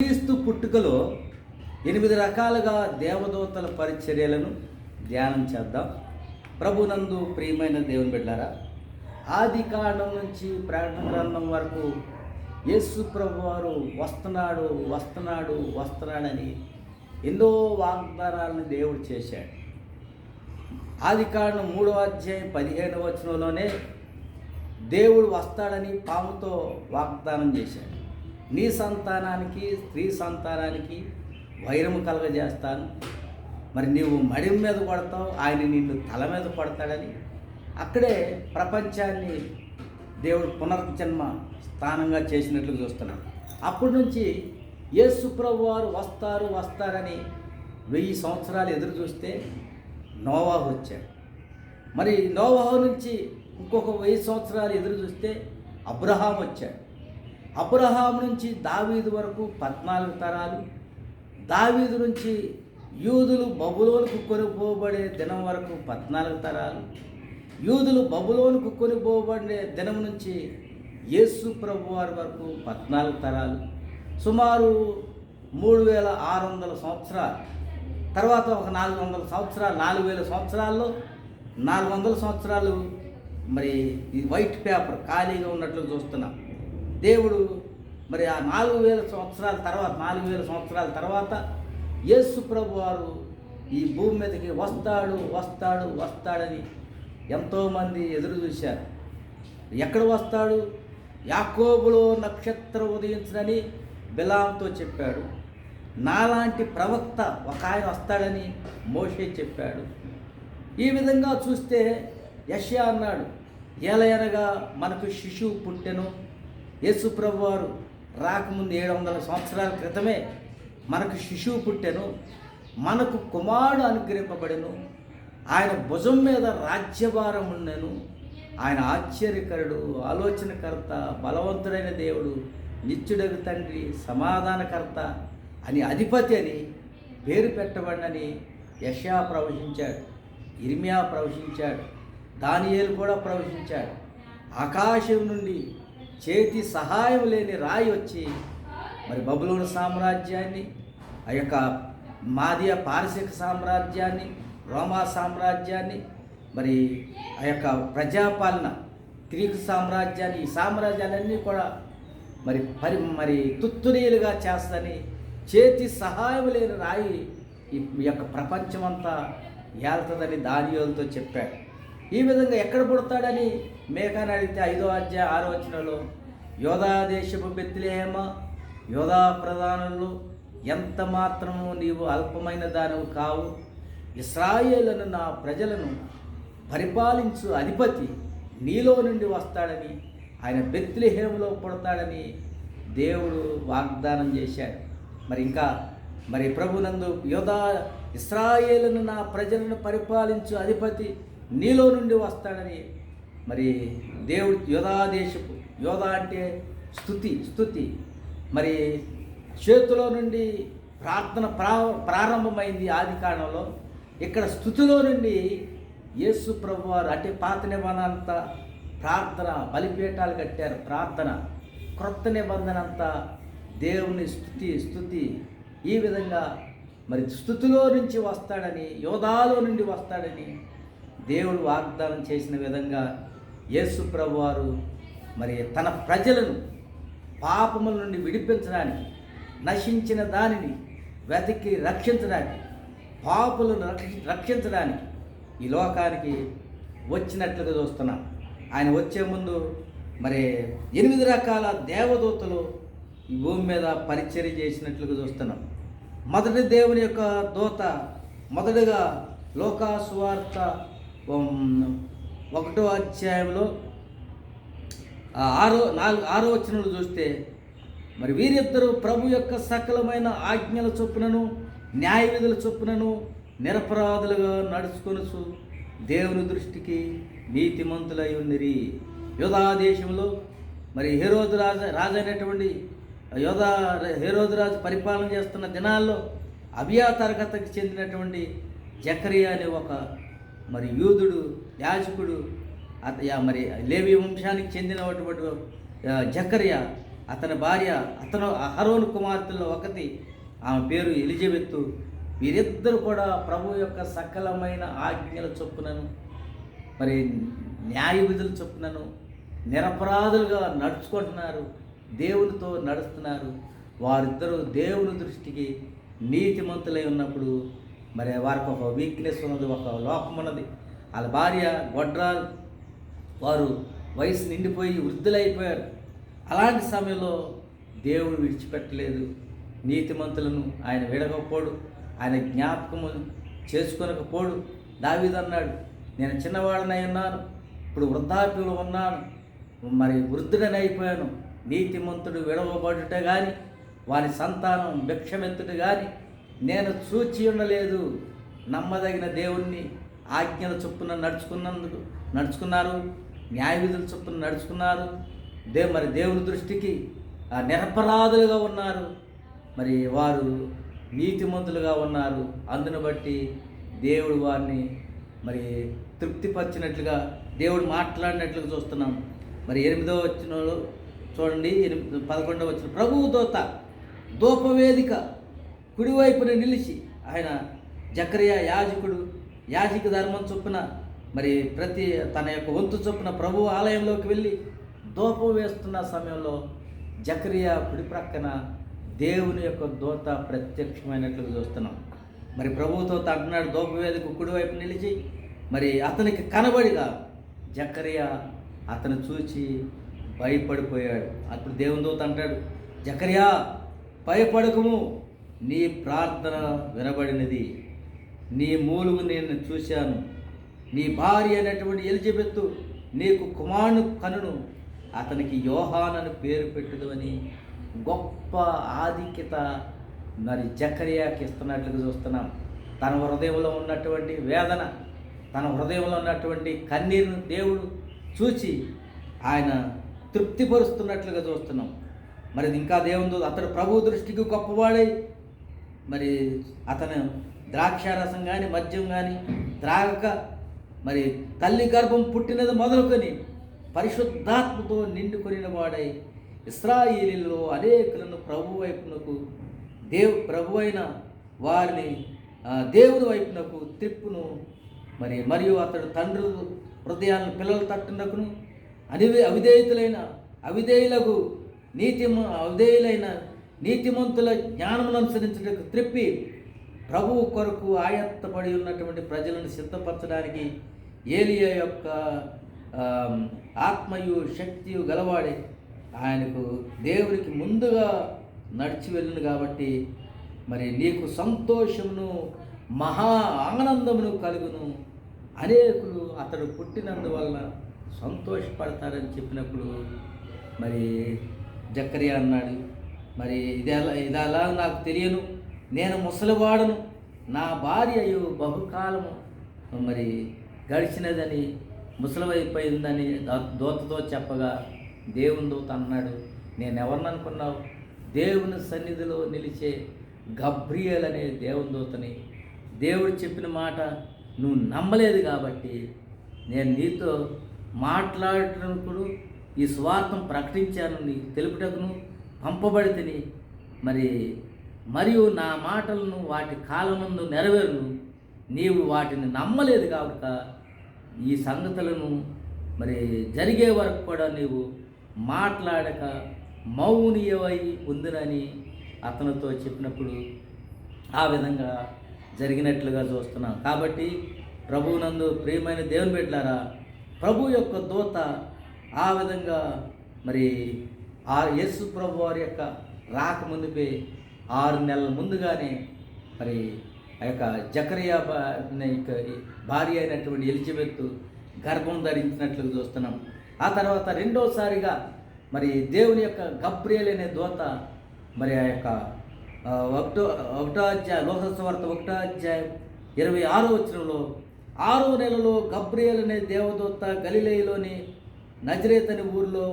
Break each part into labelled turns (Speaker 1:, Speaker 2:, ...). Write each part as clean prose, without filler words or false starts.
Speaker 1: క్రీస్తు పుట్టుకలో 8 రకాలుగా దేవదూతల పరిచర్యలను ధ్యానం చేద్దాం. ప్రభునందు ప్రియమైన దేవుని బిడ్డారా, ఆది కాండం నుంచి ప్రకటన గ్రంథం వరకు యేసు ప్రభు వారు వస్తున్నాడని ఎన్నో వాగ్దానాలను దేవుడు చేశాడు. ఆది కాండం 3వ అధ్యాయం 15వ వచనంలోనే దేవుడు వస్తాడని పాముతో వాగ్దానం చేశాడు. నీ సంతానానికి, స్త్రీ సంతానానికి వైరము కలగజేస్తాను, మరి నీవు మడి మీద కొడతావు, ఆయన నిన్ను తల మీద కొడతాడని అక్కడే ప్రపంచాన్ని దేవుడు పునర్జన్మ స్థానంగా చేసినట్లు చూస్తున్నాడు. అప్పటి నుంచి యేసు ప్రభు వారు వస్తారని 1000 సంవత్సరాలు ఎదురు చూస్తే నోవాహు వచ్చాడు. మరి నోవాహు నుంచి ఇంకొక 1000 సంవత్సరాలు ఎదురు చూస్తే అబ్రహాం వచ్చాడు. అబ్రహాం నుంచి దావీదు వరకు 14 తరాలు, దావీదు నుంచి యూదులు బబులోనుకు కొనిపోబడే దినం వరకు 14 తరాలు, యూదులు బబులోనుకు కొనిపోబడే దినం నుంచి యేసు ప్రభు వారి వరకు 14 తరాలు, సుమారు 3600 సంవత్సరాలు. తర్వాత ఒక 400 సంవత్సరాలు, 4000 సంవత్సరాల్లో 400 సంవత్సరాలు మరి ఈ వైట్ పేపర్ ఖాళీగా ఉన్నట్లు చూస్తున్నాం. దేవుడు మరి ఆ 4000 సంవత్సరాల తర్వాత యేసు ప్రభు వారు ఈ భూమి మీదకి వస్తాడని ఎంతోమంది ఎదురు చూశారు. ఎక్కడ వస్తాడు? యాకోబులో నక్షత్రం ఉదయించడని బిలాంతో చెప్పాడు. నాలాంటి ప్రవక్త ఒక ఆయన వస్తాడని మోషే చెప్పాడు. ఈ విధంగా చూస్తే యెషయా అన్నాడు, ఏలయనగా మనకు శిశువు పుట్టెను. యేసు ప్రభు వారు రాకముందు 700 సంవత్సరాల క్రితమే మనకు శిశువు పుట్టెను, మనకు కుమారుడు అనుగ్రహింపబడెను, ఆయన భుజం మీద రాజ్యభారం ఉండెను, ఆయన ఆశ్చర్యకరుడు, ఆలోచనకర్త, బలవంతుడైన దేవుడు, నిత్యుడగు తండ్రి, సమాధానకర్త అని, అధిపతి అని పేరు పెట్టబడినని యెషయా ప్రవచించాడు, ఇర్మియా ప్రవచించాడు, దానియేలు కూడా ప్రవచించాడు. ఆకాశం నుండి చేతి సహాయం లేని రాయి వచ్చి మరి బబులోను సామ్రాజ్యాన్ని, ఆ యొక్క మాదియా పారసిక సామ్రాజ్యాన్ని, రోమా సామ్రాజ్యాన్ని, మరి ఆ యొక్క ప్రజాపాలన గ్రీకు సామ్రాజ్యాన్ని, ఈ సామ్రాజ్యాలన్నీ కూడా మరి తుత్తునీయులుగా చేస్తుందని, చేతి సహాయం లేని రాయి ఈ యొక్క ప్రపంచమంతా ఏళ్తుందని దానియేలుతో చెప్పాడు. ఈ విధంగా ఎక్కడ పుడతాడని మేకాని అడిగితే 5వ అధ్యాయం 6వ వచనంలో, యోధా దేశపు బెత్లెహేమ, యోధా ప్రధానులు, ఎంత మాత్రము నీవు అల్పమైన దానివి కావు, ఇశ్రాయేలును నా ప్రజలను పరిపాలించు అధిపతి నీలో నుండి వస్తాడని, ఆయన బెత్లెహేములో పుడతాడని దేవుడు వాగ్దానం చేశాడు. మరి ఇంకా ప్రభునందు యోధా ఇశ్రాయేలును నా ప్రజలను పరిపాలించు అధిపతి నీలో నుండి వస్తాడని మరి దేవుడు యోధాదేశపు, యోధా అంటే స్తుతి, మరి చేతిలో నుండి ప్రార్థన ప్రారంభమైంది ఆది కాండంలో. ఇక్కడ స్తుతిలో నుండి యేసు ప్రభు వారు అంటే పాత నిబంధన అంతా ప్రార్థన, బలిపీఠాలు కట్టారు, ప్రార్థన. క్రొత్త నిబంధన అంతా దేవుని స్తుతి. ఈ విధంగా మరి స్తుతిలో నుంచి వస్తాడని, యోధాలో నుండి వస్తాడని దేవుడు వాగ్దానం చేసిన విధంగా యేసు ప్రభు వారు మరి తన ప్రజలను పాపముల నుండి విడిపించడానికి, నశించిన దానిని వెతికి రక్షించడానికి, పాపులను రక్షించడానికి ఈ లోకానికి వచ్చినట్లుగా చూస్తున్నాం. ఆయన వచ్చే ముందు మరి 8 రకాల దేవదూతలు ఈ భూమి మీద పరిచర్య చేసినట్లుగా చూస్తున్నాం. మొదటి దేవుని యొక్క దూత మొదటగా లోకా సువార్త 1వ అధ్యాయంలో 6వ వచనంలో చూస్తే, మరి వీరిద్దరూ ప్రభు యొక్క సకలమైన ఆజ్ఞల చొప్పునను న్యాయ విధుల చొప్పునను నిరపరాధులుగా నడుచుకొనుచు దేవుని దృష్టికి నీతిమంతులై ఉన్నిరి. యోధా దేశంలో మరి హేరోదు రాజైనటువంటి హేరోదు రాజు పరిపాలన చేస్తున్న దినాల్లో అబియా తరగతికి చెందినటువంటి జకరియా అనే ఒక మరి యూదుడు, యాజకుడు, మరి లేవి వంశానికి చెందినటువంటి జకరియా అతని భార్య అహరోను కుమార్తెల్లో ఒకటి, ఆమె పేరు ఎలిజబెత్తు. వీరిద్దరు కూడా ప్రభు యొక్క సకలమైన ఆజ్ఞల చొప్పునను మరి న్యాయ విధుల చొప్పునను నిరపరాధులుగా నడుచుకుంటున్నారు, దేవునితో నడుస్తున్నారు. వారిద్దరూ దేవుని దృష్టికి నీతిమంతులై ఉన్నప్పుడు మరి వారికి ఒక వీక్నెస్ ఉన్నది, ఒక లోపం ఉన్నది. వాళ్ళ భార్య గొడ్రాలు, వారు వయసు నిండిపోయి వృద్ధులైపోయారు. అలాంటి సమయంలో దేవుడు విడిచిపెట్టలేదు. నీతిమంతులను ఆయన విడగపోడు, ఆయన జ్ఞాపకము చేసుకొనకపోడు. దావీదు అన్నాడు, నేను చిన్నవాడనై ఉన్నాను, ఇప్పుడు వృద్ధాప్యంలో ఉన్నాను, మరి వృద్ధుడని అయిపోయాను. నీతిమంతుడు విడవబడుట కానీ వారి సంతానం భిక్షమెత్తుట కానీ నేను చూచి ఉండలేదు. నమ్మదగిన దేవుణ్ణి ఆజ్ఞల చొప్పున నడుచుకున్నారు, న్యాయ విధుల చొప్పున నడుచుకున్నారు. మరి దేవుని దృష్టికి నిరపరాధులుగా ఉన్నారు. మరి వారు నీతిమంతులుగా ఉన్నారు. అందును బట్టి దేవుడు వారిని మరి తృప్తిపరిచినట్లుగా, దేవుడు మాట్లాడినట్లుగా చూస్తున్నాం. మరి 8వ వచనంలో చూడండి, 11వ వచనం, ప్రభువు దూత ధూపవేదిక కుడివైపున నిలిచి, ఆయన జకరియా యాజక ధర్మం చొప్పున మరి తన యొక్క వంతు చొప్పున ప్రభు ఆలయంలోకి వెళ్ళి ధూపం వేస్తున్న సమయంలో జకరియా కుడి ప్రక్కన దేవుని యొక్క దూత ప్రత్యక్షమైనట్లుగా చూస్తున్నాం. మరి ప్రభువుతో అంటున్నాడు, ధూపవేదిక కుడివైపు నిలిచి, మరి అతనికి కనబడిగా జకరియా అతను చూచి భయపడిపోయాడు. అప్పుడు దేవుని దూత అంటాడు, జకరియా భయపడకము, నీ ప్రార్థన వినబడినది, నీ మూలుగు నేను చూశాను. నీ భార్య అయినటువంటి ఎలిజబెత్తు నీకు కుమారుని కనును, అతనికి యోహానని పేరు పెట్టుదు అని గొప్ప ఆధిక్యత మరి జకరియాకి ఇస్తున్నట్లుగా చూస్తున్నాం. తన హృదయంలో ఉన్నటువంటి వేదన, తన హృదయంలో ఉన్నటువంటి కన్నీరును దేవుడు చూచి ఆయన తృప్తిపరుస్తున్నట్లుగా చూస్తున్నాం. మరి ఇంకా దేవుడు అతడు ప్రభు దృష్టికి గొప్పవాడై మరి అతను ద్రాక్షారసం కానీ మద్యం కానీ త్రాగక మరి తల్లి గర్భం పుట్టినది మొదలుకొని పరిశుద్ధాత్మతో నిండుకొనిన వాడై ఇశ్రాయేలీయులలో అనేకులను ప్రభు వైపునకు ప్రభు అయిన వారిని దేవుని వైపునకు త్రిప్పును. మరియు అతడు తండ్రులు హృదయాలను పిల్లల తట్టునకును అవిధేయులైన నీతిమంతుల జ్ఞానమును అనుసరించుటకు త్రిప్పి ప్రభువు కొరకు ఆయత్తపడి ఉన్నటువంటి ప్రజలను సిద్ధపరచడానికి ఏలియా యొక్క ఆత్మయు శక్తియు గలవాడే ఆయనకు దేవునికి ముందుగా నడిచి వెళ్ళిన కాబట్టి మరి నీకు సంతోషమును మహా ఆనందమును కలుగును, అనేకులు అతడు పుట్టినందువల్ల సంతోషపడతారని చెప్పినప్పుడు మరి జకరియా అన్నాడు, మరి ఇది ఎలా నాకు తెలియను, నేను ముసలివాడను, నా భార్యయు బహుకాలము మరి గడిచినదని ముసలివైపోయిందని దూతతో చెప్పగా దేవుని దూత అన్నాడు, నేను ఎవరిని అనుకున్నావు? దేవుని సన్నిధిలో నిలిచే గబ్రియేల్ అనే దేవుని దూతని. దేవుడు చెప్పిన మాట నువ్వు నమ్మలేదు కాబట్టి నేను నీతో మాట్లాడటప్పుడు ఈ స్వార్థం ప్రకటించాను, నీ తెలుపుటకును పంపబడితిని. మరియు నా మాటలను వాటి కాలమందు నెరవేరును, నీవు వాటిని నమ్మలేదు కాబట్టి ఈ సంగతులను మరి జరిగే వరకు కూడా నీవు మాట్లాడక మౌనీయమై ఉందినని అతనితో చెప్పినప్పుడు ఆ విధంగా జరిగినట్లుగా చూస్తున్నాం. కాబట్టి ప్రభువునందు ప్రియమైన దేవుని బిడ్డలారా, ప్రభు యొక్క దూత ఆ విధంగా మరి యేసు ప్రభు వారి యొక్క రాకముందుపై 6 నెలల ముందుగానే మరి ఆ యొక్క జకరియా భార్య అయినటువంటి ఎలిజబెత్ గర్భం ధరించినట్లుగా చూస్తున్నాం. ఆ తర్వాత రెండోసారిగా మరి దేవుని యొక్క గబ్రియేల్ అనే దూత మరి ఆ యొక్క 1వ అధ్యాయం లోకసువార్త 1వ అధ్యాయం 26వ వచనంలో 6వ నెలలో గబ్రియేల్ అనే దేవదూత గలిలయలోని నజరేత్ అనే ఊరిలో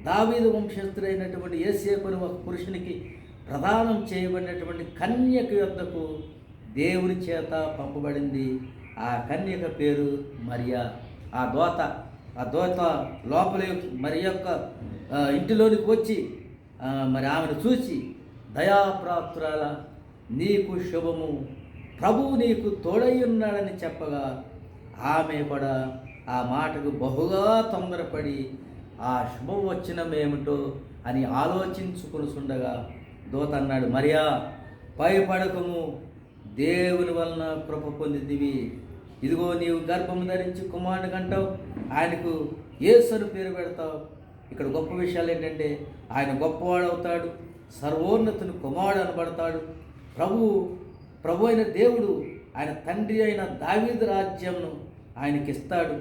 Speaker 1: దావీదు వంశస్థుడైనటువంటి యోసేపు అనే ఒక పురుషునికి ప్రదానం చేయబడినటువంటి కన్యక యొద్దకు దేవుని చేత పంపబడింది. ఆ కన్యక పేరు మరియా. ఆ దూత లోపలి మరి యొక్క ఇంటిలోనికి వచ్చి మరి ఆమెను చూసి, దయాప్రాప్తురాల, నీకు శుభము, ప్రభువు నీకు తోడై ఉన్నాడని చెప్పగా ఆమె కూడా ఆ మాటకు బహుగా తొందరపడి ఆ శుభవచనం ఏమిటో అని ఆలోచించుకునిచుండగా దూత అన్నాడు, మరియా భయపడకము, దేవుని వలన కృప పొందితివి. ఇదిగో నీవు గర్భము ధరించి కుమారుని కంటావు, ఆయనకు యేసు అని పేరు పెడతావు. ఇక్కడ గొప్ప విషయాలు ఏంటంటే ఆయన గొప్పవాడు అవుతాడు, సర్వోన్నతుని కుమారుడు అనబడతాడు. ప్రభు అయిన దేవుడు ఆయన తండ్రి అయిన దావీదు రాజ్యంను ఆయనకిస్తాడు.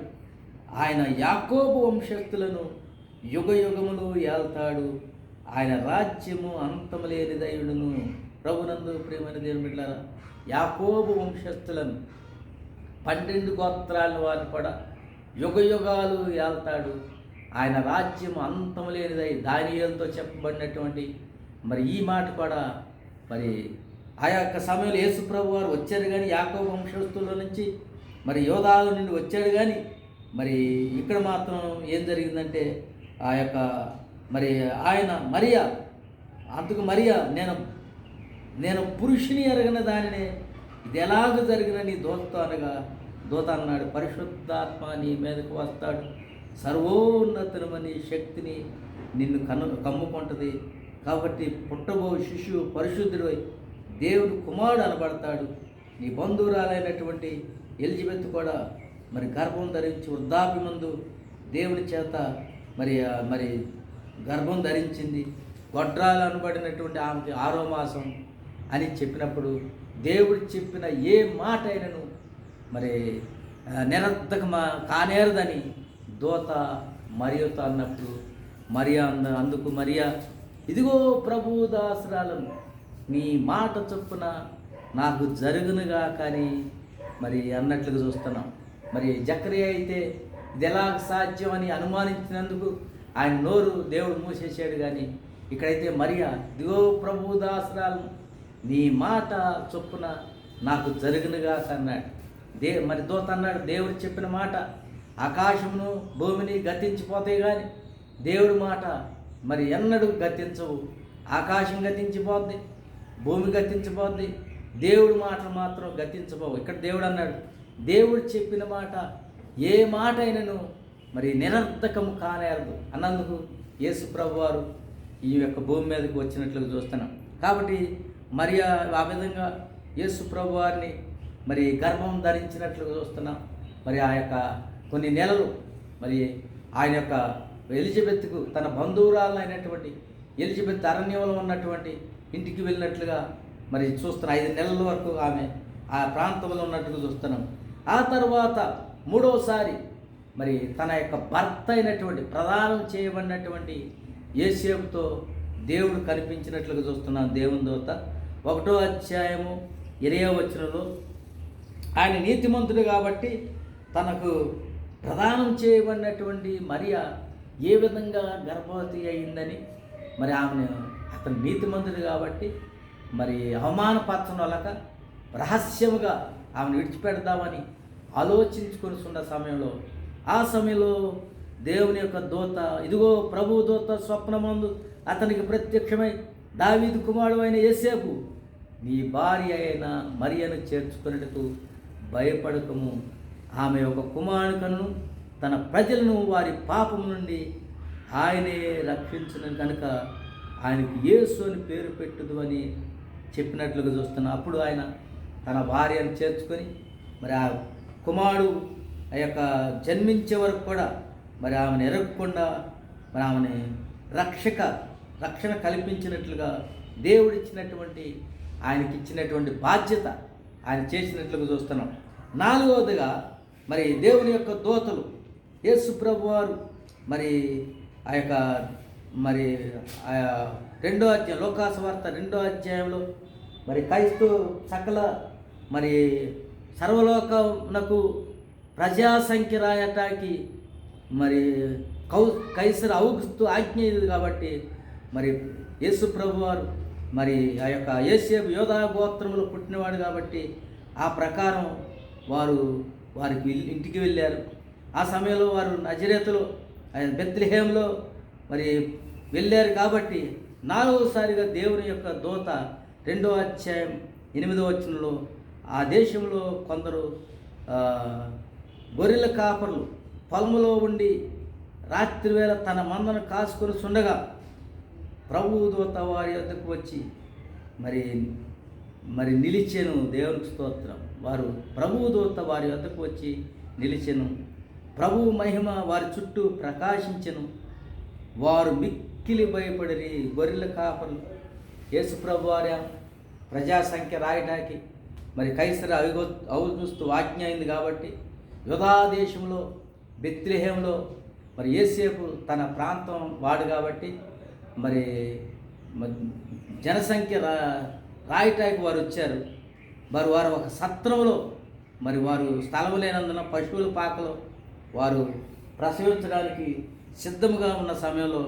Speaker 1: ఆయన యాకోబు వంశస్థులను యుగ యుగములు ఏల్తాడు. ఆయన రాజ్యము అంతము లేని దైవుడును. ప్రభునందు ప్రియమైన దేవుని బిడ్డలారా, యాకోబు వంశస్థులను 12 గోత్రాల వారిని కూడా యుగ యుగాలు ఏల్తాడు. ఆయన రాజ్యం అంతము లేనిదై దానియేలుతో చెప్పబడినటువంటి మరి ఈ మాట కూడా మరి ఆ యొక్క సమయంలో యేసు ప్రభు వారు వచ్చారు కానీ యాకోబు వంశస్థుల నుంచి మరి యోధాల నుండి వచ్చాడు కానీ మరి ఇక్కడ మాత్రం ఏం జరిగిందంటే ఆ యొక్క మరి ఆయన మరియా, అందుకు మరియా నేను పురుషుని ఎరగని దానినే ఇది ఎలాగ జరిగిన నీ దూతతో అనగా దూత అన్నాడు, పరిశుద్ధాత్మ నీ మీదకు వస్తాడు, సర్వోన్నతమని శక్తిని నిన్ను కమ్ముకుంటుంది. కాబట్టి పుట్టబో శిశువు పరిశుద్ధుడై దేవుడు కుమారుడు అనబడతాడు. నీ బంధువురాలైనటువంటి ఎలిజబెత్ కూడా మరి గర్భం ధరించి వృద్ధాప్యమందు దేవుని చేత మరి గర్భం ధరించింది. గొడ్రాలు అనబడినటువంటి ఆమెకి 6వ మాసం అని చెప్పినప్పుడు దేవుడు చెప్పిన ఏ మాట అయినను మరి నిరర్ధకమా కానేరదని దూత మరియతో అన్నప్పుడు అందుకు మరియా, ఇదిగో ప్రభు దాసురాలను, నీ మాట చొప్పున నాకు జరుగునుగా కానీ మరి అన్నట్లుగా చూస్తున్నాం. మరి జకరియా అయితే ఇది ఎలా సాధ్యం అని అనుమానించినందుకు ఆయన నోరు దేవుడు మూసేసాడు. కానీ ఇక్కడైతే మరియా, ఇదిగో ప్రభు దాసురాలను, నీ మాట చొప్పున నాకు జరుగునుగా అన్నాడు. మరి దూత అన్నాడు, దేవుడు చెప్పిన మాట ఆకాశమును భూమిని గతించిపోతాయి కానీ దేవుడి మాట మరి ఎన్నడూ గతించవు. ఆకాశం గతించిపోద్ది, భూమి గతించిపోద్ది, దేవుడి మాటలు మాత్రం గతించబోవు. ఇక్కడ దేవుడు అన్నాడు, దేవుడు చెప్పిన మాట ఏ మాట అయినను మరి నిరర్ధకము కానేరదు అన్నందుకు యేసు ప్రభు వారు ఈ యొక్క భూమి మీదకి వచ్చినట్లుగా చూస్తున్నాం. కాబట్టి మరి ఆ విధంగా యేసు ప్రభు వారిని మరి గర్భం ధరించినట్లుగా చూస్తున్నాం. మరి ఆ యొక్క కొన్ని నెలలు మరి ఆయన యొక్క ఎలిజబెత్కు తన బంధువురాలైనటువంటి ఎలిజబెత్ అరణ్యంలో ఉన్నటువంటి ఇంటికి వెళ్ళినట్లుగా మరి చూస్తున్నాం. 5 నెలల వరకు ఆమె ఆ ప్రాంతంలో ఉన్నట్టుగా చూస్తున్నాం. ఆ తర్వాత 3వసారి మరి తన యొక్క భర్త అయినటువంటి ప్రదానం చేయబడినటువంటి యోసేపుతో దేవుడు కనిపించినట్లుగా చూస్తున్నాం. దేవుని దూత 1వ అధ్యాయము 20వ వచనంలో ఆయన నీతిమంతుడు కాబట్టి తనకు ప్రదానం చేయబడినటువంటి మరియా ఏ విధంగా గర్భవతి అయిందని మరి అతను నీతిమంతుడు కాబట్టి మరి అవమానపరచనొలక రహస్యముగా ఆమెను విడిచిపెడదామని ఆలోచించుకొని సమయంలో ఆ సమయంలో దేవుని యొక్క దూత, ఇదిగో ప్రభు దూత స్వప్నమందు అతనికి ప్రత్యక్షమై, దావీదు కుమారుడు అయిన యోసేపు, నీ భార్య అయిన మరియను చేర్చుకునేటకు భయపడకము, ఆమె ఒక కుమారునికను తన ప్రజలను వారి పాపం నుండి ఆయనే రక్షించిన కనుక ఆయనకి యేసు అని పేరు పెట్టుదు అని చెప్పినట్లుగా చూస్తున్నాం. అప్పుడు ఆయన తన భార్యను చేర్చుకొని మరి ఆ కుమారుడు ఆ యొక్క జన్మించే వరకు కూడా మరి ఆమెను ఎరగకుండా మరి ఆమెని రక్షణ కల్పించినట్లుగా దేవుడిచ్చినటువంటి ఆయనకి ఇచ్చినటువంటి బాధ్యత ఆయన చేసినట్లుగా చూస్తున్నాం. 4వదిగా మరి దేవుని యొక్క దూతలు యేసు ప్రభు వారు మరి ఆ యొక్క మరి 2వ అధ్యాయం లోకాసు వార్త 2వ అధ్యాయంలో మరి సకల మరి సర్వలోకమునకు ప్రజాసంఖ్య రాయటానికి మరి కైసరు ఔగుస్తు ఆజ్ఞ ఇది కాబట్టి మరి యేసు ప్రభు వారు మరి ఆ యొక్క యోసేపు యోధా గోత్రములో పుట్టినవాడు కాబట్టి ఆ ప్రకారం వారికి ఇంటికి వెళ్ళారు. ఆ సమయంలో వారు నజరేతులో బెత్లెహేములో మరి వెళ్ళారు కాబట్టి నాలుగోసారిగా దేవుని యొక్క దూత 2వ అధ్యాయం 8వ వచనంలో ఆ దేశంలో కొందరు గొర్రెల కాపర్లు పొలములో ఉండి రాత్రివేళ తన మందను కాసుకొని సుండగా ప్రభువు దూత వారి వద్దకు వచ్చి మరి మరి నిలిచెను. దేవునికి స్తోత్రం. వారు ప్రభువు దూత వారి వద్దకు వచ్చి నిలిచెను. ప్రభువు మహిమ వారి చుట్టూ ప్రకాశించెను. వారు మిక్కిలి భయపడిరి. గొర్రెల కాపర్లు యేసుప్రభు వారి ప్రజా సంఖ్య రాయడానికి మరి కైసర ఔగుస్తు ఆజ్ఞ అయింది కాబట్టి యూదా దేశంలో బెత్లెహేములో మరి యేసేపు తన ప్రాంతం వాడు కాబట్టి మరి జనసంఖ్య రాయటానికి వారు వచ్చారు. వారు ఒక సత్రంలో మరి వారు స్థలం లేనందున పశువుల పాకలో వారు ప్రసవించడానికి సిద్ధముగా ఉన్న సమయంలో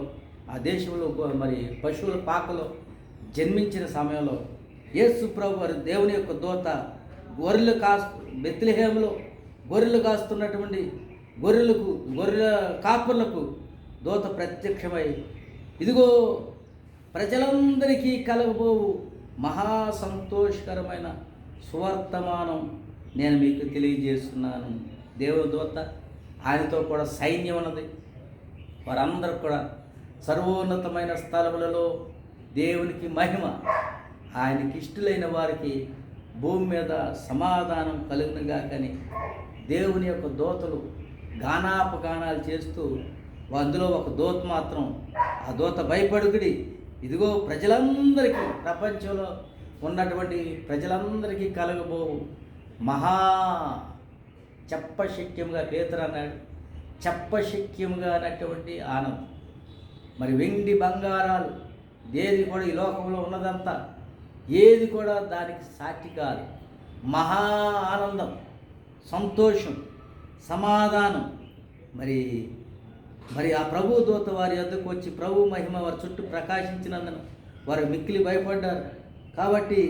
Speaker 1: ఆ దేశంలో మరి పశువుల పాకలో జన్మించిన సమయంలో యేసు ప్రభు వారి దేవుని యొక్క దూత బెత్లెహేములో గొర్రెలు కాస్తున్నటువంటి గొర్రెల కాపర్లకు దూత ప్రత్యక్షమై, ఇదిగో ప్రజలందరికీ కలగబోవు మహా సంతోషకరమైన సువర్తమానం నేను మీకు తెలియజేస్తున్నాను. దేవుని దూత, ఆయనతో కూడా సైన్యం ఉన్నది. వారందరూ కూడా సర్వోన్నతమైన స్థలములలో దేవునికి మహిమ, ఆయనకి ఇష్టలైన వారికి భూమి మీద సమాధానం కలుగునుగా. కానీ దేవుని యొక్క దూతలు గానాపగానాలు చేస్తూ, అందులో ఒక దూత మాత్రం, ఆ దూత భయపడుకుడి, ఇదిగో ప్రజలందరికీ, ప్రపంచంలో ఉన్నటువంటి ప్రజలందరికీ కలగబోవు మహా చెప్పశక్యముగా, పేతురు అన్నాడు, చెప్పశక్యముగా అన్నటువంటి ఆనందం. మరి వెండి బంగారాలు ఏది కూడా ఈ లోకంలో ఉన్నదంతా ఏది కూడా దానికి సాటి కాదు. మహా ఆనందం, సంతోషం, సమాధానం. మరి ఆ ప్రభు దూత వారి వద్దకు వచ్చి ప్రభు మహిమ వారి చుట్టూ ప్రకాశించినందున వారు మిక్కిలి భయపడ్డారు. కాబట్టి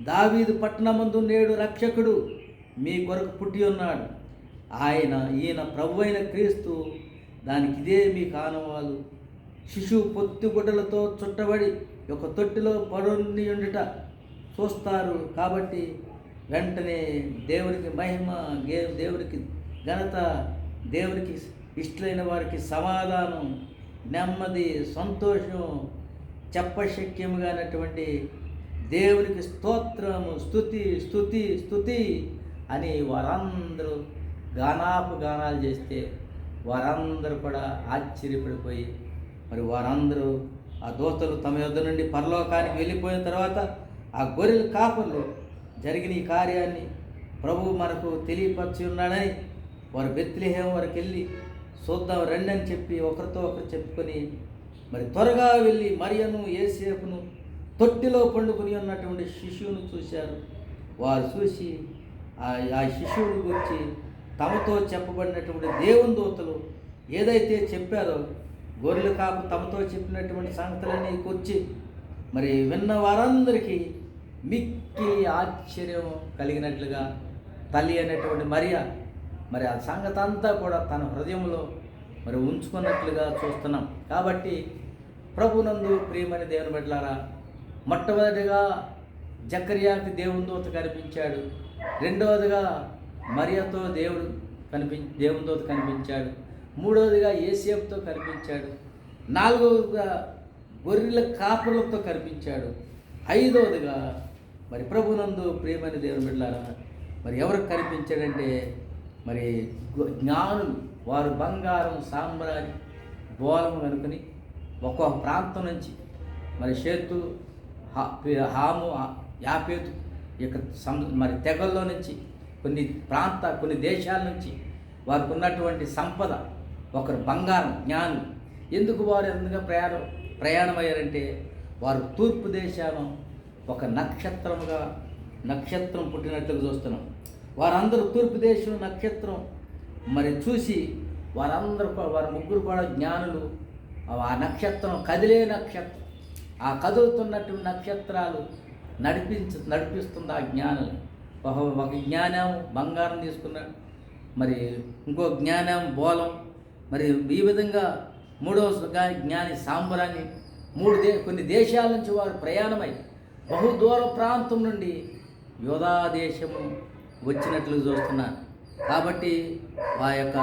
Speaker 1: దావీదు పట్టణమందు నేడు రక్షకుడు మీ కొరకు పుట్టి ఉన్నాడు. ఈయన ప్రభు అయిన క్రీస్తు, దానికి ఇదే మీ కానవాలు. శిశువు పొత్తిగుడ్డలతో చుట్టబడి ఒక తొట్టిలో పడుని ఉండుట చూస్తారు. కాబట్టి వెంటనే దేవునికి మహిమ, దేవునికి ఘనత, దేవునికి ఇష్టలైన వారికి సమాధానం, నెమ్మది, సంతోషం, చెప్పశక్యముగా అన్నటువంటి దేవునికి స్తోత్రము, స్తుతి స్తుతి స్తుతి అని వారందరూ గానాలు చేస్తే వారందరూ కూడా ఆశ్చర్యపడిపోయి, మరి వారందరూ ఆ దూతలు తమ యొద్ద నుండి పరలోకానికి వెళ్ళిపోయిన తర్వాత ఆ గొర్రెల కాపర్లు జరిగిన ఈ కార్యాన్ని ప్రభువు మనకు తెలియపరిచి ఉన్నాడని వారు బెత్లెహేము వరకు వెళ్ళి చూద్దాం రండి అని చెప్పి ఒకరితో ఒకరు చెప్పుకొని మరి త్వరగా వెళ్ళి మరియను యేసేపును తొట్టిలో పండుకొని ఉన్నటువంటి శిశువును చూశారు. వారు చూసి ఆ శిశువుని గురించి తమతో చెప్పబడినటువంటి దేవుని దూతలు ఏదైతే చెప్పారో, గొర్రెల కాపు తమతో చెప్పినటువంటి సంగతులన్నీ కూర్చి మరి విన్న వారందరికీ మిక్కిలి ఆశ్చర్యం కలిగినట్లుగా తల్లి అనేటువంటి మరియ మరి ఆ సంగతి అంతా కూడా తన హృదయంలో మరి ఉంచుకున్నట్లుగా చూస్తున్నాం. కాబట్టి ప్రభునందు ప్రియమైన దేవుని బిడ్డలారా, మొట్టమొదటిగా జకర్యాకి దేవుని దూత కనిపించాడు. రెండవదిగా మరియతో దేవుని దూత కనిపించాడు. మూడవదిగా యేసేపుతో కనిపించాడు. నాలుగవదిగా గొర్రెల కాపరులతో కనిపించాడు. ఐదవదిగా మరి ప్రభునందు ప్రియమైన దేవుని బిడ్డలారా, మరి ఎవరికి కనిపించాడంటే మరి జ్ఞానులు, వారు బంగారం, సాంబ్రాణి, బోలం కనుకొని ఒక్కొక్క ప్రాంతం నుంచి మరి షేతు, హాము, యాపేతు ఇక మరి తెగల్లో నుంచి కొన్ని దేశాల నుంచి వారికి ఉన్నటువంటి సంపద, ఒకరు బంగారం, జ్ఞానులు. ఎందుకు వారు ఎందుకు ప్రయాణమయ్యారంటే వారు తూర్పు దేశాలను ఒక నక్షత్రం పుట్టినట్లుగా చూస్తున్నాం. వారందరూ తూర్పు దేశం నక్షత్రం మరి చూసి వారి ముగ్గురు కూడా జ్ఞానులు. ఆ నక్షత్రం కదిలే నక్షత్రం, ఆ కదులుతున్నటువంటి నక్షత్రాలు నడిపిస్తుంది ఆ జ్ఞానులు. ఒక జ్ఞానం బంగారం తీసుకున్నాడు, మరి ఇంకో జ్ఞానం బోలం, మరి ఈ విధంగా మూడవ జ్ఞాని సాంబరాన్ని కొన్ని దేశాల నుంచి వారు ప్రయాణమై బహుదూర ప్రాంతం నుండి యోధా దేశము వచ్చినట్లు చూస్తున్నారు. కాబట్టి ఆ యొక్క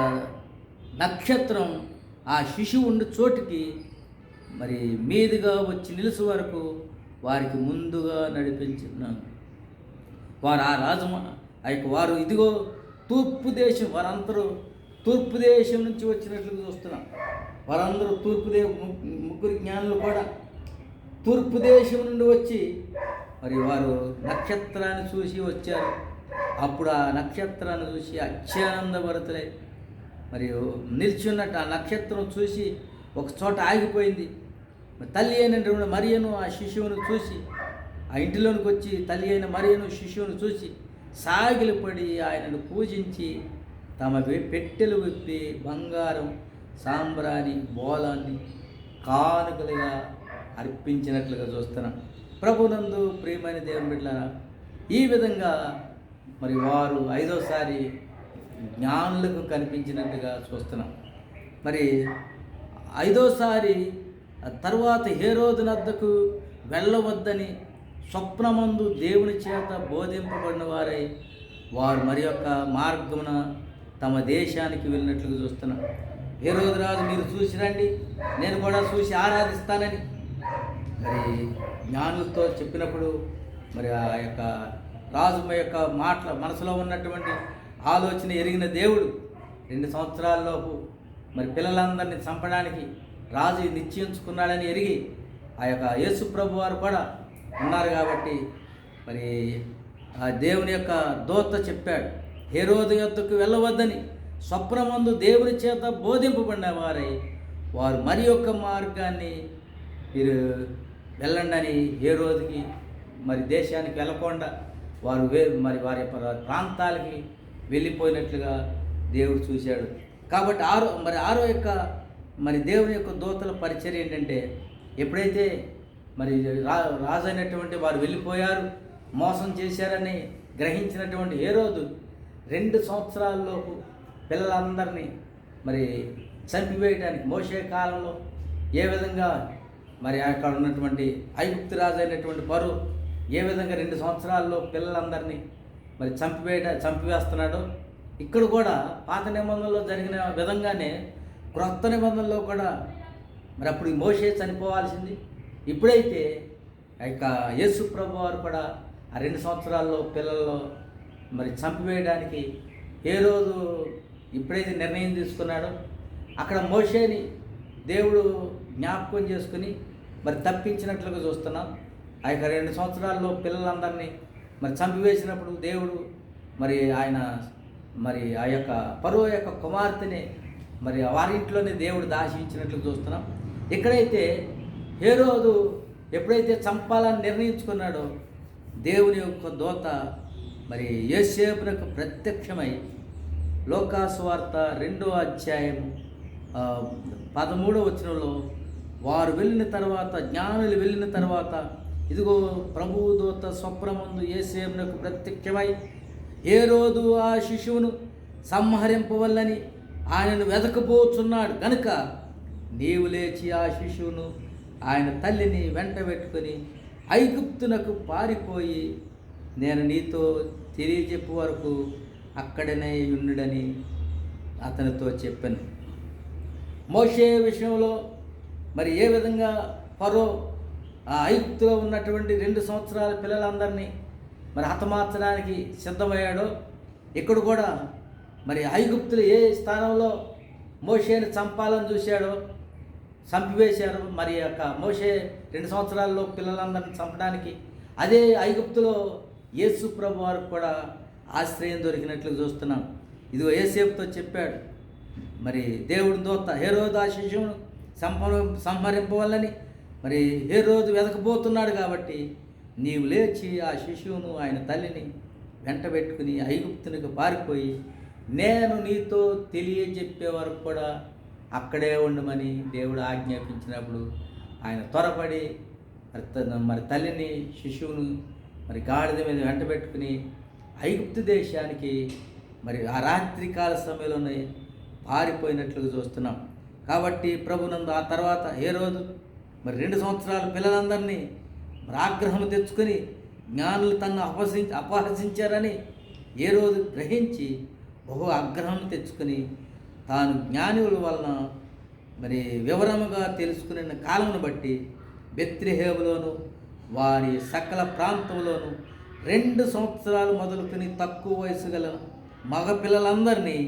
Speaker 1: నక్షత్రం ఆ శిశువు ఉన్న చోటికి మరి మీదుగా వచ్చి నిలుసు వరకు వారికి ముందుగా నడిపించిన వారు ఆ రాజు వారు ఇదిగో తూర్పు దేశం, వారందరూ తూర్పు దేశం నుంచి వచ్చినట్లు చూస్తున్నాం. వారందరూ ముగ్గురు జ్ఞానులు కూడా తూర్పు దేశం నుండి వచ్చి మరి వారు నక్షత్రాన్ని చూసి వచ్చారు. అప్పుడు ఆ నక్షత్రాన్ని చూసి అత్యానందభరితులై మరియు నిల్చున్నట్టు ఆ నక్షత్రం చూసి ఒక చోట ఆగిపోయింది. తల్లి అయినటువంటి మరియను ఆ శిశువును చూసి ఆ ఇంటిలోనికి వచ్చి తల్లి అయిన మరియను శిశువును చూసి సాగిలపడి ఆయనను పూజించి తమ పెట్టెలు విప్పి బంగారం సాంబ్రాణి బోలాన్ని కానుకలుగా అర్పించినట్లుగా చూస్తున్నాం. ప్రభునందు ప్రియమైన దేవుని బిడ్డలారా, ఈ విధంగా మరి వారు 5వసారి జ్ఞానులకు కనిపించినట్టుగా చూస్తున్నాం. మరి 5వసారి తర్వాత హేరోదు నద్దకు వెళ్ళవద్దని స్వప్నమందు దేవుని చేత బోధింపబడిన వారై వారు మరి యొక్క మార్గమున తమ దేశానికి వెళ్ళినట్లుగా చూస్తున్నాం. హేరోదు రాజు మీరు చూసి రండి, నేను కూడా చూసి ఆరాధిస్తానని మరి జ్ఞానులతో చెప్పినప్పుడు మరి ఆ యొక్క రాజు యొక్క మనసులో ఉన్నటువంటి ఆలోచన ఎరిగిన దేవుడు 2 సంవత్సరాల్లోపు మరి పిల్లలందరినీ చంపడానికి రాజు నిశ్చయించుకున్నాడని ఎరిగి ఆ యొక్క యేసు ప్రభు వారు కూడా ఉన్నారు. కాబట్టి మరి ఆ దేవుని యొక్క దూత చెప్పాడు, హేరోదు యొద్దకు వెళ్ళవద్దని స్వప్నమందు దేవుని చేత బోధింపబడిన వారై వారు మరి యొక్క మార్గాన్ని మీరు వెళ్ళండి అని హేరోదుకి మరి దేశానికి వెళ్ళకుండా వారు మరి వారి ప్రాంతాలకి వెళ్ళిపోయినట్లుగా దేవుడు చూశాడు. కాబట్టి ఆరో యొక్క మరి దేవుని యొక్క దూతల పరిచర్య ఏంటంటే, ఎప్పుడైతే మరి రాజు అయినటువంటి వారు వెళ్ళిపోయారు, మోసం చేశారని గ్రహించినటువంటి హేరోదు 2 సంవత్సరాల్లోపు పిల్లలందరినీ మరి చంపివేయడానికి మోషే కాలంలో ఏ విధంగా మరి అక్కడ ఉన్నటువంటి ఐగుప్తు రాజు అయినటువంటి ఫరో ఏ విధంగా 2 సంవత్సరాల్లో పిల్లలందరినీ మరి చంపివేస్తున్నాడో, ఇక్కడ కూడా పాత నిబంధనలో జరిగిన విధంగానే క్రొత్త నిబంధనలో కూడా మరి అప్పుడు మోషే చనిపోవాల్సింది. ఇప్పుడైతే ఇక యేసు ప్రభు వారు కూడా ఆ 2 సంవత్సరాల్లో పిల్లల్లో మరి చంపివేయడానికి హేరోదు ఇప్పుడైతే నిర్ణయం తీసుకున్నాడో, అక్కడ మోషేని దేవుడు జ్ఞాపకం చేసుకుని మరి తప్పించినట్లుగా చూస్తున్నాం. ఆ యొక్క 2 సంవత్సరాల్లో పిల్లలందరినీ మరి చంపివేసినప్పుడు దేవుడు మరి ఆయన మరి ఆ యొక్క ఫరో యొక్క కుమార్తెని మరి వారింట్లోనే దేవుడు దాచించినట్లు చూస్తున్నాం. ఇక్కడైతే హేరోదు ఎప్పుడైతే చంపాలని నిర్ణయించుకున్నాడో, దేవుని యొక్క దూత మరి యోసేపునకు ప్రత్యక్షమై లోకాసు వార్త 2వ అధ్యాయం 13వ వచనంలో వారు వెళ్ళిన తర్వాత, జ్ఞానులు వెళ్ళిన తర్వాత, ఇదిగో ప్రభువు దూత స్వప్నమందు యోసేపునకు ప్రత్యక్షమై హేరోదు ఆ శిశువును సంహరింపవల్లని ఆయనను వెతకపోతున్నాడు కనుక నీవు లేచి ఆ శిశువును ఆయన తల్లిని వెంట పెట్టుకొని ఐగుప్తునకు పారిపోయి నేను నీతో తెలియజెప్పు వరకు అక్కడనే ఉండుడని అతనితో చెప్పాను. మోషే విషయంలో మరి ఏ విధంగా ఫరో ఆ ఐగుప్తులో ఉన్నటువంటి 2 సంవత్సరాల పిల్లలందరినీ మరి హతమార్చడానికి సిద్ధమయ్యాడో, ఇక్కడ కూడా మరి ఐగుప్తులు ఏ స్థానంలో మోషేని చంపాలని చూశాడో చంపివేశారు. మరి యొక్క మోషే 2 సంవత్సరాల్లో పిల్లలందరినీ చంపడానికి అదే ఐగుప్తులో యేసు ప్రభు వారికి కూడా ఆశ్రయం దొరికినట్లు చూస్తున్నాం. ఇదిగో యోసేపుతో చెప్పాడు, మరి దేవుడి దూత హేరోదు ఆ శిశువును సంహరింపవల్లని మరి హేరోదు వెతకపోతున్నాడు కాబట్టి నీవు లేచి ఆ శిశువును ఆయన తల్లిని వెంట పెట్టుకుని ఐగుప్తునికి పారిపోయి నేను నీతో తెలియజెప్పే వరకు కూడా అక్కడే ఉండమని దేవుడు ఆజ్ఞాపించినప్పుడు ఆయన త్వరపడి మరి తల్లిని శిశువును మరి గాడిద మీద వెంట పెట్టుకుని ఐగుప్తు దేశానికి మరి ఆ రాత్రికాల సమయంలోనే పారిపోయినట్లుగా చూస్తున్నాం. కాబట్టి ప్రభునందు ఆ తర్వాత హేరోదు మరి 2 సంవత్సరాల పిల్లలందరినీ మరి ఆగ్రహం తెచ్చుకొని జ్ఞానులు తన్ను అపహసించారని ఏ రోజు గ్రహించి బహు ఆగ్రహం తెచ్చుకొని తాను జ్ఞానుల వలన మరి వివరముగా తెలుసుకునే కాలమును బట్టి బెత్లెహేములోను వారి సకల ప్రాంతంలోను 2 సంవత్సరాలు మొదలుకొని తక్కువ వయసు గల మగపిల్లలందరినీ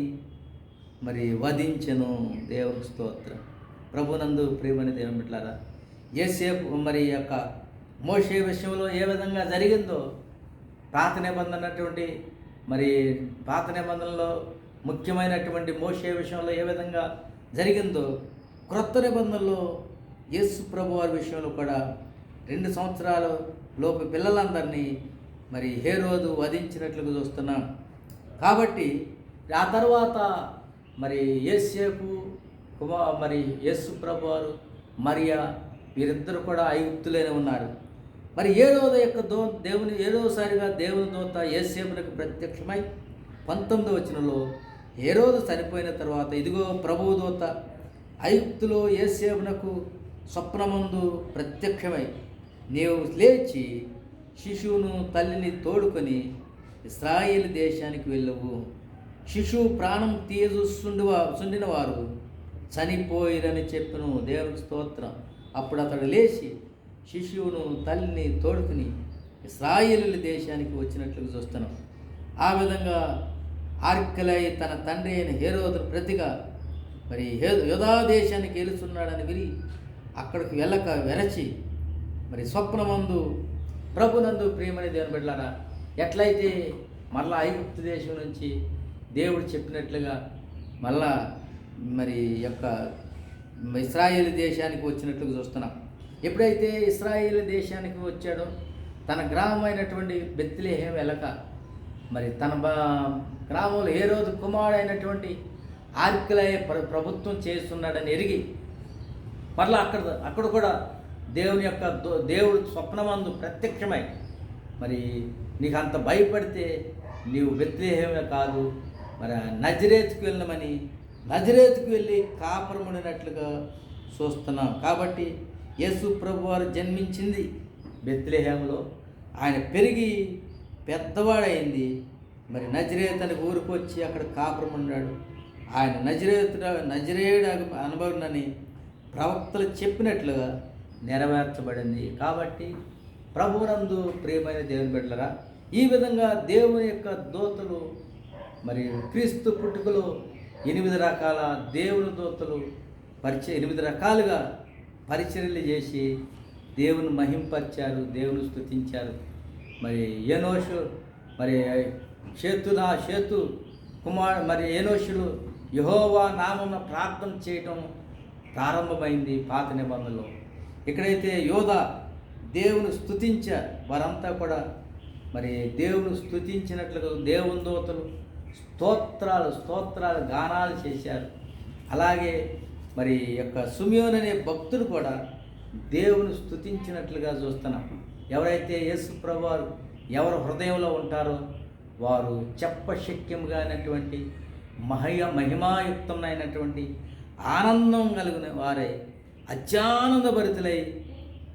Speaker 1: మరి వధించెను. దేవుని స్తోత్రం. ప్రభునందు ప్రియమైన దేవుని బిడ్డలారా, యోసేపు మరి యొక్క మోషే విషయంలో ఏ విధంగా జరిగిందో పాత నిబంధనటువంటి మరి పాత నిబంధనలో ముఖ్యమైనటువంటి మోషే విషయంలో ఏ విధంగా జరిగిందో క్రొత్త నిబంధనలో యేసు ప్రభు వారి విషయంలో కూడా 2 సంవత్సరాల లోపు పిల్లలందరినీ మరి హేరోదు వధించినట్లుగా చూస్తున్నాం. కాబట్టి ఆ తర్వాత మరి యోసేపు మరి యేసు ప్రభు వారు మరియా వీరిద్దరు కూడా ఐగుప్తులోనే ఉన్నారు. మరి ఏడవసారిగా దేవుని దూత యోసేపునకు ప్రత్యక్షమై 19వ వచనంలో హేరోదు చనిపోయిన తర్వాత ఇదిగో ప్రభువు దూత ఐగుప్తులో యోసేపునకు స్వప్నమందు ప్రత్యక్షమై నీవు లేచి శిశువును తల్లిని తోడుకొని ఇశ్రాయేలు దేశానికి వెళ్ళవు. శిశువు ప్రాణం సుండిన వారు చనిపోయిరని చెప్పిన దేవుని స్తోత్రం. అప్పుడు అతడు లేచి శిశువును తల్లిని తోడుకుని ఇశ్రాయేలు దేశానికి వచ్చినట్లు చూస్తున్నాం. ఆ విధంగా ఆర్కెలై తన తండ్రి అయిన హేరోదు ప్రతిగా మరి యూదా దేశానికి వెళుతున్నాడని విని అక్కడికి వెళ్ళక వెరచి మరి స్వప్నమందు ప్రభునందు ప్రియమని దేవుని బిడ్డలారా, ఎట్లయితే మళ్ళా ఐగుప్తు దేశం నుంచి దేవుడు చెప్పినట్లుగా మళ్ళా మరి యొక్క ఇశ్రాయేలు దేశానికి వచ్చినట్లుగా చూస్తున్నాం. ఎప్పుడైతే ఇశ్రాయేలు దేశానికి వచ్చాడో తన గ్రామం అయినటువంటి బెత్లెహేము వెళ్ళక మరి తన గ్రామంలో హేరోదు కుమారుడైనటువంటి ఆర్కెలై ప్రభుత్వం చేస్తున్నాడని ఎరిగి మరలా అక్కడ కూడా దేవుడు స్వప్నమందు ప్రత్యక్షమై మరి నీకు అంత భయపడితే నీవు బెత్లెహేమే కాదు మరి నజరేతుకు వెళ్ళమని నజరేతుకు వెళ్ళి కాపురముడినట్లుగా చూస్తున్నాం. కాబట్టి యేసు ప్రభు వారు జన్మించింది బెత్లెహేములో, ఆయన పెరిగి పెద్దవాడైంది మరి నజరేతు అనే ఊరికి వచ్చి అక్కడ కాపురం ఉన్నాడు. ఆయన నజరేయుడు అనుభవనని ప్రవక్తలు చెప్పినట్లుగా నెరవేర్చబడింది. కాబట్టి ప్రభువునందు ప్రియమైన దేవుని బిడ్డలారా, ఈ విధంగా దేవుని యొక్క దూతలు మరి క్రీస్తు పుట్టుకలో 8 రకాల దేవుని దూతలు 8 రకాలుగా పరిచర్యలు చేసి దేవుని మహింపరిచారు, దేవుని స్తుతించారు. మరి ఏనోషు మరి షేతు మరి ఏనోషులు యెహోవా నామమున ప్రార్థన చేయటం ప్రారంభమైంది పాత నిబంధనలో. ఇక్కడైతే యోధా దేవుని స్తుతించారు, వారంతా కూడా మరి దేవుని స్తుతించినట్లుగా దేవుని దూతలు స్తోత్రాలు గానాలు చేశారు. అలాగే మరి యొక్క సుమియోన్ అనే భక్తుడు కూడా దేవుని స్తుతించినట్లుగా చూస్తున్నాం. ఎవరైతే యేసు ప్రభువారు ఎవరు హృదయంలో ఉంటారో వారు చెప్పశక్యంగానటువంటి మహిమాయుక్తమైనటువంటి ఆనందం కలిగిన వారై అత్యానందభరితులై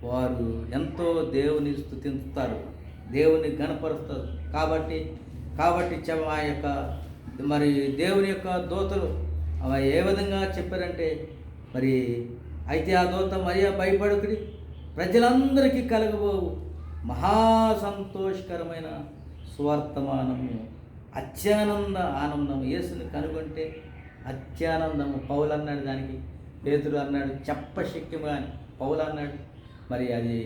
Speaker 1: వారు ఎంతో దేవుని స్తుతిస్తారు, దేవుని గణపరుస్తారు. కాబట్టి ఆ యొక్క మరి దేవుని యొక్క దూతలు అవి ఏ విధంగా చెప్పారంటే మరి అయితే ఆ దూత మరియా భయపడుకుడి ప్రజలందరికీ కలగబోవు మహాసంతోషకరమైన సువర్తమానము ఆనందం యేసుని కనుగొంటే అత్యానందము. పౌలు అన్నాడు, దానికి పేతురు అన్నాడు చెప్పశక్యము అని. పౌలు అన్నాడు మరి అది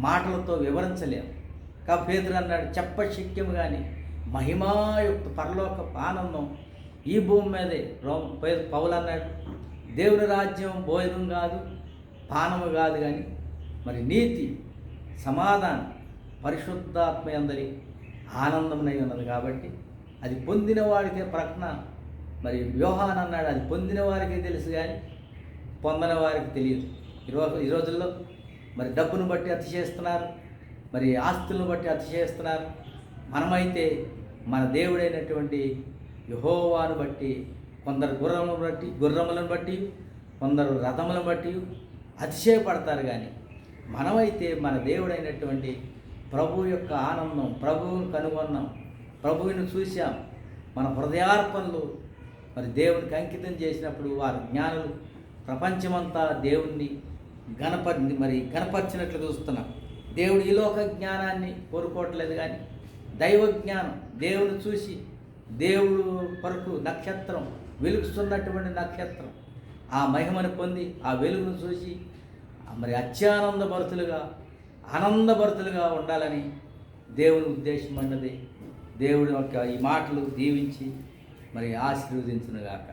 Speaker 1: మాటలతో వివరించలేము. పేతురు అన్నాడు చెప్పశక్యము కానీ మహిమాయుక్త పరలోక ఆనందం ఈ భూమి మీదే. పౌలు అన్నాడు దేవుని రాజ్యం భోజనం కాదు పానము కాదు కానీ మరి నీతి సమాధానం పరిశుద్ధాత్మ యందలి ఆనందమునై ఉన్నది. కాబట్టి అది పొందిన వాడికే ప్రకటన. మరి యోహాన్ అన్నాడు అది పొందిన వారికి తెలుసు కానీ పొందని వారికి తెలియదు. ఈ రోజుల్లో మరి డబ్బును బట్టి అతిశయిస్తున్నారు, మరి ఆస్తులను బట్టి అతిశయిస్తున్నారు. మనమైతే మన దేవుడైనటువంటి యెహోవాను బట్టి కొందరు గుర్రములను బట్టి కొందరు రథములను బట్టి అతిశయపడతారు. కానీ మనమైతే మన దేవుడైనటువంటి ప్రభు యొక్క ఆనందం, ప్రభువును కనుగొన్నాం, ప్రభువుని చూశాం, మన హృదయార్పణలు మరి దేవునికి అంకితం చేసినప్పుడు వారి జ్ఞానులు ప్రపంచమంతా దేవుణ్ణి గణపరిచినట్లు చూస్తున్నాం. దేవుడు ఈ లోక జ్ఞానాన్ని కోరుకోవట్లేదు, కానీ దైవ జ్ఞానం, దేవుని చూసి దేవుడు కొరకు నక్షత్రం, వెలుగుతున్నటువంటి నక్షత్రం ఆ మహిమను పొంది ఆ వెలుగును చూసి మరి ఆనందభరితులుగా ఉండాలని దేవుని ఉద్దేశం అన్నది. దేవుడి యొక్క ఈ మాటలు దీవించి మరి ఆశీర్వదించునుగాక.